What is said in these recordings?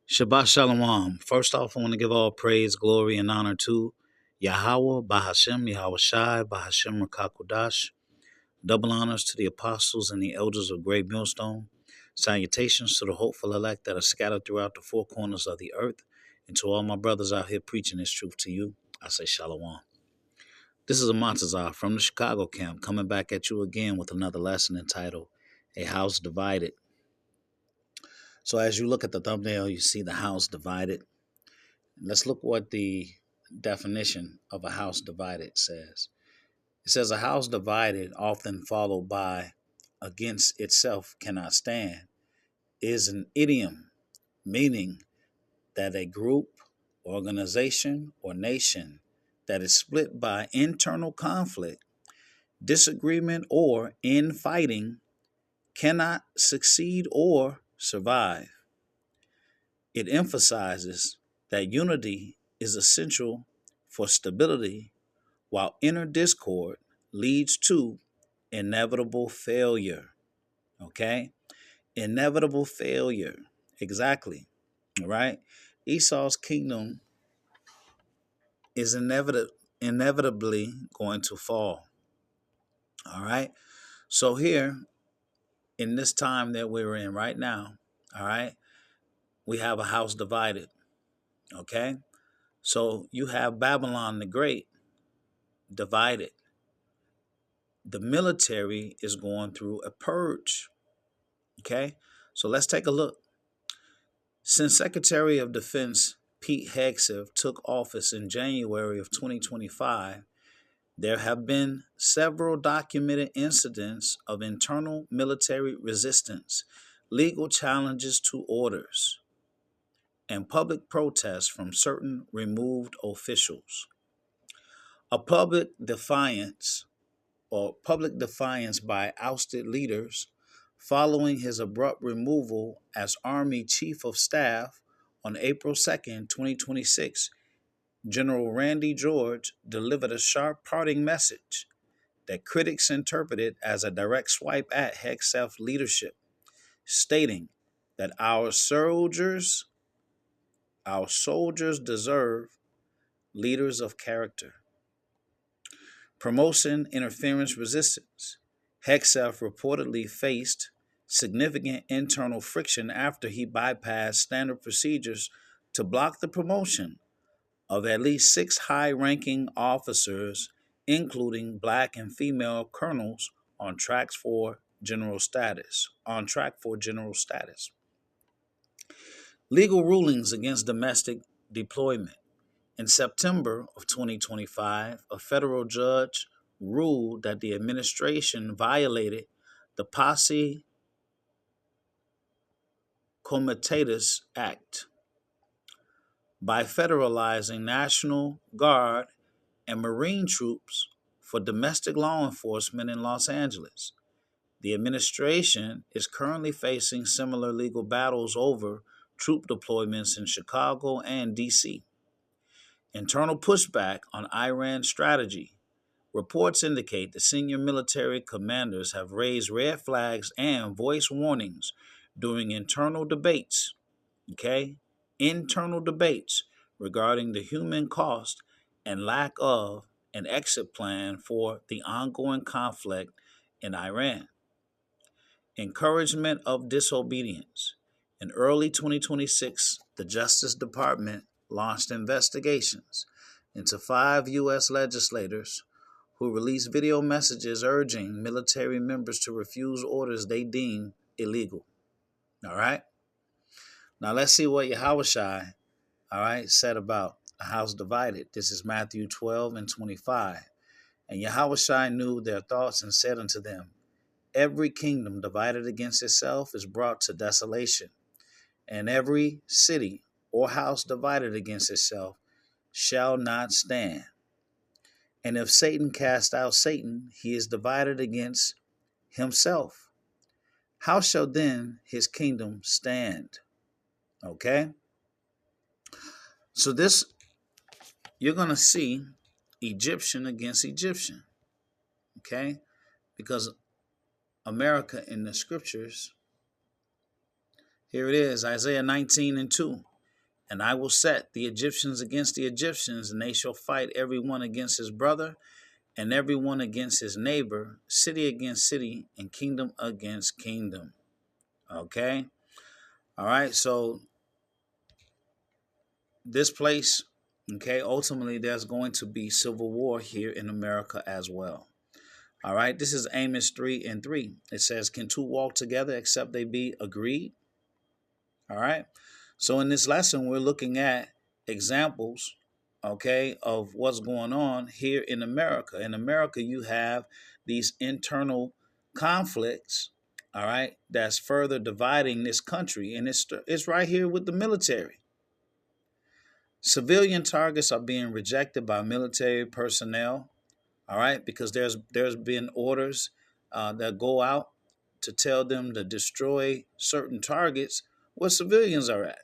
Shabbat Shalom. First off, I want to give all praise, glory, and honor to Yahweh, Bahashem, Yahweh Shai, Bahashem Rakakudash. Double honors to the apostles and the elders of Great Millstone. Salutations to the hopeful elect that are scattered throughout the four corners of the earth. And to all my brothers out here preaching this truth to you, I say Shalom. This is a Montazar from the Chicago camp coming back at you again with another lesson entitled A House Divided. So as you look at the thumbnail, you see the house divided. Let's look what the definition of a house divided says. It says a house divided, often followed by against itself cannot stand, is an idiom meaning that a group, organization, or nation that is split by internal conflict, disagreement, or infighting cannot succeed or survive. It emphasizes that unity is essential for stability, while inner discord leads to inevitable failure. Okay? Inevitable failure. Exactly. All right? Esau's kingdom is inevitably going to fall. All right? So here, in this time that we're in right now, all right, we have a house divided. Okay? So you have Babylon the Great divided. The military is going through a purge. Okay? So let's take a look. Since Secretary of Defense Pete Hegseth took office in January of 2025, there have been several documented incidents of internal military resistance, legal challenges to orders, and public protests from certain removed officials. A public defiance by ousted leaders following his abrupt removal as Army Chief of Staff on April 2nd, 2026, General Randy George delivered a sharp parting message that critics interpreted as a direct swipe at Hegseth leadership, stating that our soldiers deserve leaders of character. Promotion interference resistance. Hegseth reportedly faced significant internal friction after he bypassed standard procedures to block the promotion of at least 6 high-ranking officers, including black and female colonels, on track for general status. Legal rulings against domestic deployment. In September of 2025, a federal judge ruled that the administration violated the Posse Comitatus Act by federalizing National Guard and Marine troops for domestic law enforcement in Los Angeles. The administration is currently facing similar legal battles over troop deployments in Chicago and D.C. Internal pushback on Iran's strategy. Reports indicate the senior military commanders have raised red flags and voiced warnings during internal debates, regarding the human cost and lack of an exit plan for the ongoing conflict in Iran. Encouragement of disobedience. In early 2026, the Justice Department launched investigations into 5 U.S. legislators who released video messages urging military members to refuse orders they deem illegal. All right? Now let's see what Yahushua, said about a house divided. This is Matthew 12 and 25. And Yahushua knew their thoughts and said unto them, every kingdom divided against itself is brought to desolation, and every city or house divided against itself shall not stand. And if Satan cast out Satan, he is divided against himself. How shall then his kingdom stand? Okay? So this, you're going to see Egyptian against Egyptian. Okay? Because America in the scriptures, here it is, Isaiah 19 and 2. And I will set the Egyptians against the Egyptians, and they shall fight every one against his brother, and every one against his neighbor, city against city, and kingdom against kingdom. Okay? All right, so this place, okay, ultimately there's going to be civil war here in America as well. All right, this is Amos 3:3. It says, can two walk together except they be agreed? All right, so in this lesson, we're looking at examples, okay, of what's going on here in America. In America, you have these internal conflicts, all right, that's further dividing this country. And it's right here with the military. Civilian targets are being rejected by military personnel, all right, because there's been orders that go out to tell them to destroy certain targets where civilians are at,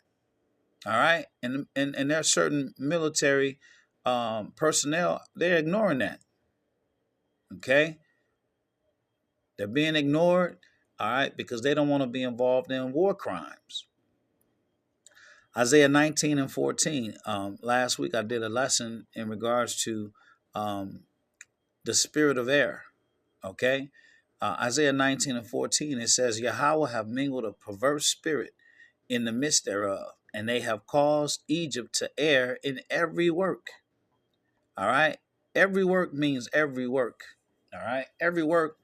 all right, and there are certain military personnel, they're ignoring that, okay, they're being ignored, all right, because they don't want to be involved in war crimes. Isaiah 19:14. Last week I did a lesson in regards to the spirit of air. Okay, Isaiah 19:14. It says, Yahweh have mingled a perverse spirit in the midst thereof, and they have caused Egypt to err in every work. All right, every work means every work. All right, every work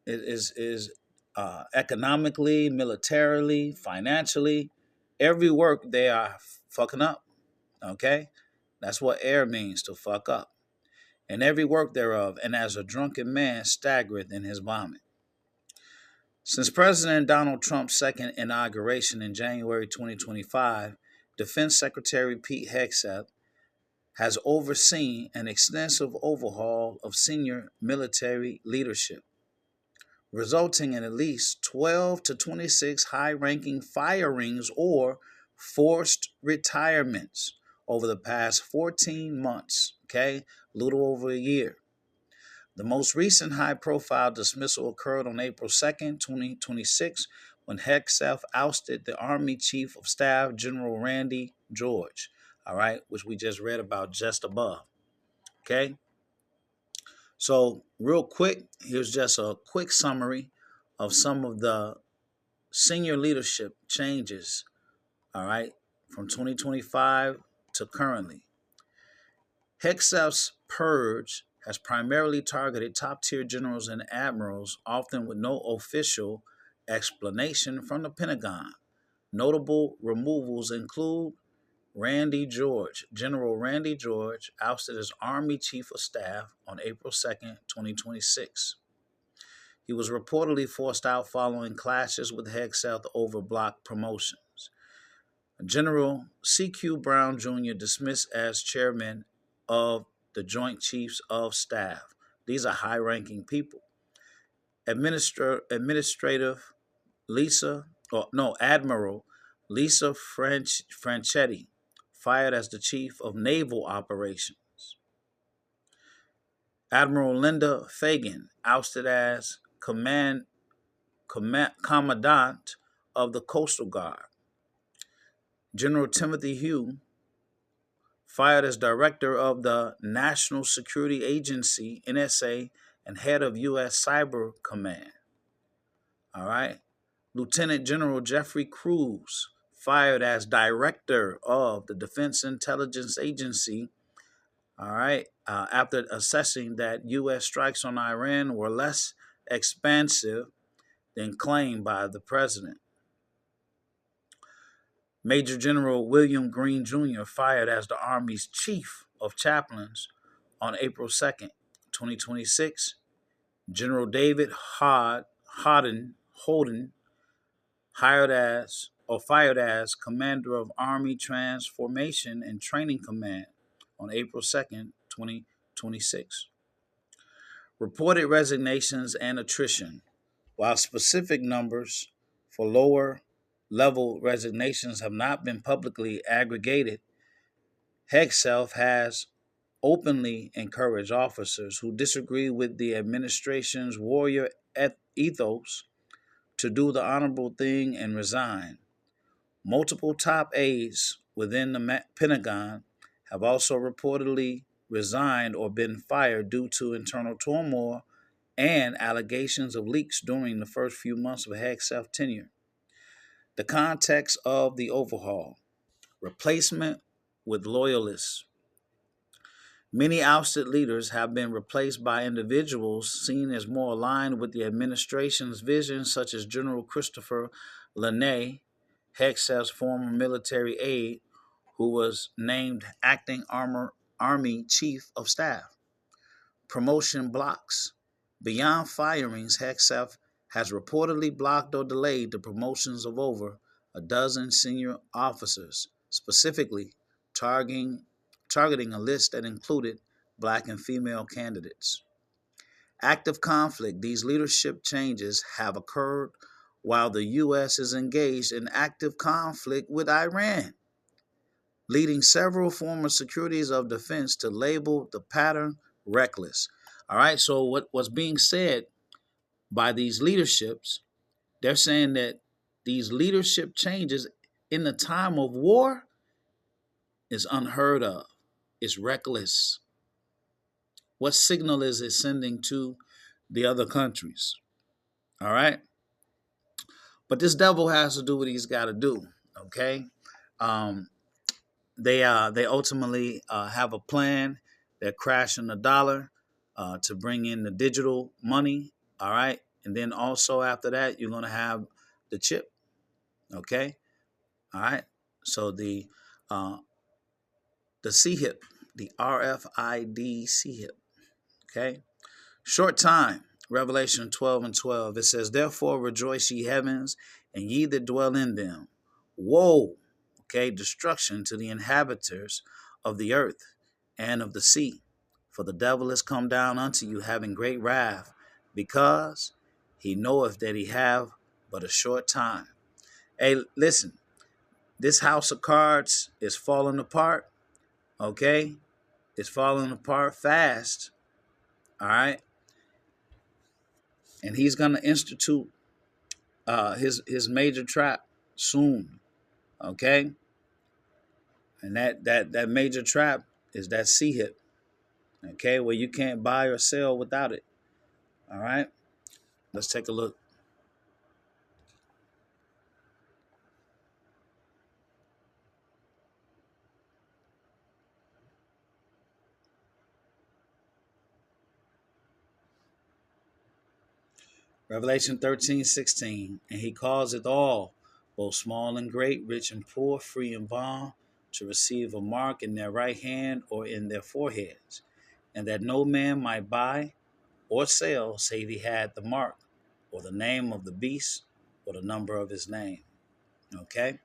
is economically, militarily, financially. Every work they are fucking up. Okay, that's what air means, to fuck up. And every work thereof, and as a drunken man staggereth in his vomit. Since President Donald Trump's second inauguration in January 2025, Defense Secretary Pete Hegseth has overseen an extensive overhaul of senior military leadership, resulting in at least 12 to 26 high-ranking firings or forced retirements over the past 14 months, okay, a little over a year. The most recent high-profile dismissal occurred on April 2nd, 2026, when Hegseth ousted the Army Chief of Staff, General Randy George, all right, which we just read about just above, okay? So real quick, here's just a quick summary of some of the senior leadership changes, all right, from 2025 to currently. Hegseth's purge has primarily targeted top-tier generals and admirals, often with no official explanation from the Pentagon. Notable removals include General Randy George, ousted as Army Chief of Staff on April 2nd, 2026. He was reportedly forced out following clashes with Hegseth over block promotions. General C.Q. Brown Jr. dismissed as chairman of the Joint Chiefs of Staff. These are high-ranking people. Admiral Lisa Franchetti, fired as the Chief of Naval Operations. Admiral Linda Fagan, ousted as Commandant of the Coastal Guard. General Timothy Hugh, fired as Director of the National Security Agency, NSA, and head of U.S. Cyber Command. All right. Lieutenant General Jeffrey Cruz, fired as Director of the Defense Intelligence Agency, all right, after assessing that U.S. strikes on Iran were less expansive than claimed by the president. Major General William Green Jr., fired as the Army's Chief of Chaplains on April 2nd, 2026. General David Holden, fired as Commander of Army Transformation and Training Command on April 2nd, 2026. Reported resignations and attrition. While specific numbers for lower level resignations have not been publicly aggregated, Hegseth has openly encouraged officers who disagree with the administration's warrior ethos to do the honorable thing and resign. Multiple top aides within the Pentagon have also reportedly resigned or been fired due to internal turmoil and allegations of leaks during the first few months of Hegseth's tenure. The context of the overhaul: replacement with loyalists. Many ousted leaders have been replaced by individuals seen as more aligned with the administration's vision, such as General Christopher Laney, Hegseth's former military aide, who was named acting Army Chief of Staff. Promotion blocks. Beyond firings, Hegseth has reportedly blocked or delayed the promotions of over a dozen senior officers, specifically targeting a list that included black and female candidates. Active conflict. These leadership changes have occurred while the U.S. is engaged in active conflict with Iran, leading several former secretaries of defense to label the pattern reckless. All right, so what's being said by these leaderships, they're saying that these leadership changes in the time of war is unheard of. It's reckless. What signal is it sending to the other countries? All right. But this devil has to do what he's got to do. Okay. Um, they ultimately have a plan. They're crashing the dollar to bring in the digital money. All right. And then also after that, you're going to have the chip. Okay. All right. So uh, the CHIP, the RFID CHIP. Okay. Short time, Revelation 12:12. It says, "Therefore rejoice, ye heavens, and ye that dwell in them. Woe, okay, destruction to the inhabitants of the earth and of the sea. For the devil is come down unto you, having great wrath, because he knoweth that he have but a short time." Hey, listen, this house of cards is falling apart, okay? It's falling apart fast, all right? And he's going to institute his major trap soon, okay? And that major trap is that C-hip, okay, where you can't buy or sell without it, all right? Let's take a look. Revelation 13:16, "And he causeth all, both small and great, rich and poor, free and bond, to receive a mark in their right hand or in their foreheads, and that no man might buy or sell save he had the mark, or the name of the beast, or the number of his name." Okay?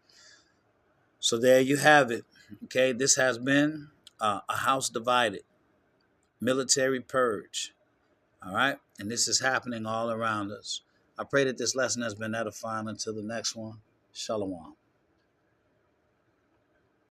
So there you have it. Okay? This has been a house divided, military purge. All right? And this is happening all around us. I pray that this lesson has been edifying. Until the next one, Shalom.